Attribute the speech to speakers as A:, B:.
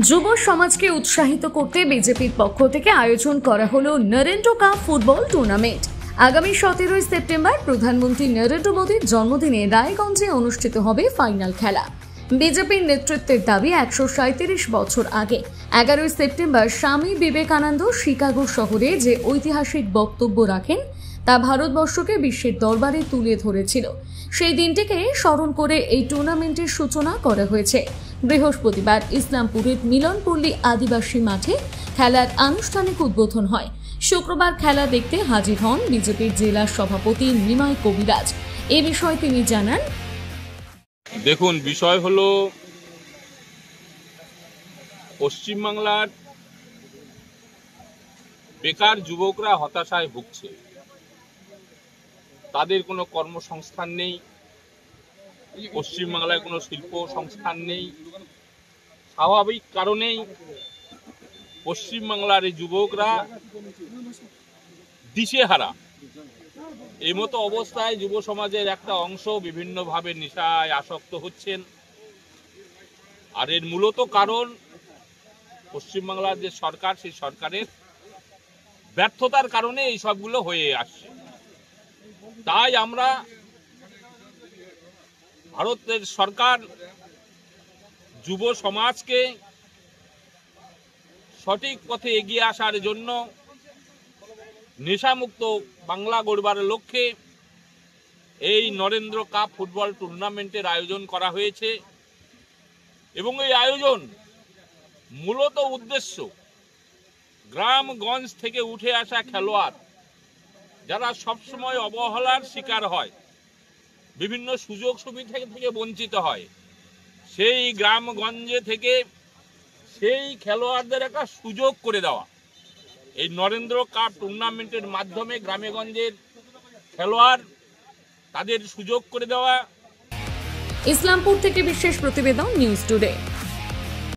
A: যুব সমাজকে উৎসাহিত করতে বিজেপির পক্ষ থেকে আয়োজন করা হলো নরেন্দ্র কাপ ফুটবল টুর্নামেন্ট। আগামী 17 সেপ্টেম্বর প্রধানমন্ত্রী নরেন্দ্র মোদীর জন্মদিনে রায়গঞ্জে অনুষ্ঠিত হবে ফাইনাল খেলা। বিজেপির নেতৃত্বের দাবি 137 বছর আগে 11 সেপ্টেম্বর স্বামী বিবেকানন্দ শিকাগো শহরে যে ঐতিহাসিক বক্তব্য রাখেন তা ভারতবর্ষকে বিশ্বের দরবারে তুলে ধরেছিল। সেই দিনটিকে স্মরণ করে এই টুর্নামেন্টের সূচনা করা হয়েছে। বৃহস্পতিবার ইসলামপুরের মিলনপল্লী আদিবাসী মাঠে খেলার আনুষ্ঠানিক উদ্বোধন হয়। শুক্রবার খেলা দেখতে হাজির হন বিজেপির জেলা সভাপতি নিমাই কবিরাজ। এ বিষয়ে তিনি জানান,
B: দেখুন, বিষয় হলো পশ্চিমবাংলার বেকার যুবকরা হতাশায় ভুগছে। তাদের কোনো কর্মসংস্থান নেই, পশ্চিমবাংলায় কোনো শিল্প সংস্থান নেই। স্বাভাবিক কারণেই পশ্চিমবাংলার এই যুবকরা দিশেহারা। এই মতো অবস্থায় যুব সমাজের একটা অংশ বিভিন্নভাবে নেশায় আসক্ত হচ্ছেন। আর এর মূলত কারণ পশ্চিমবাংলার যে সরকার, সেই সরকারের ব্যর্থতার কারণে এই সবগুলো হয়ে আসছে। তাই আমরা ভারতের সরকার যুব সমাজকে সঠিক পথে এগিয়ে আসার জন্য নেশামুক্ত বাংলা গড়বার লক্ষ্যে এই নরেন্দ্র কাপ ফুটবল টুর্নামেন্টের আয়োজন করা হয়েছে। এবং এই আয়োজন মূলত উদ্দেশ্য গ্রামগঞ্জ থেকে উঠে আসা খেলোয়াড় যারা সবসময় অবহেলার শিকার হয়, বিভিন্ন সুযোগ সুবিধা থেকে বঞ্চিত হয়, সেই গ্রামগঞ্জে থেকে সেই খেলোয়াড়দের একটা সুযোগ করে দেওয়া। এই নরেন্দ্র কাপ টুর্নামেন্টের মাধ্যমে গ্রামেগঞ্জের খেলোয়াড় তাদের সুযোগ করে দেওয়া।
A: ইসলামপুর থেকে বিশেষ প্রতিবেদন, নিউজ টুডে।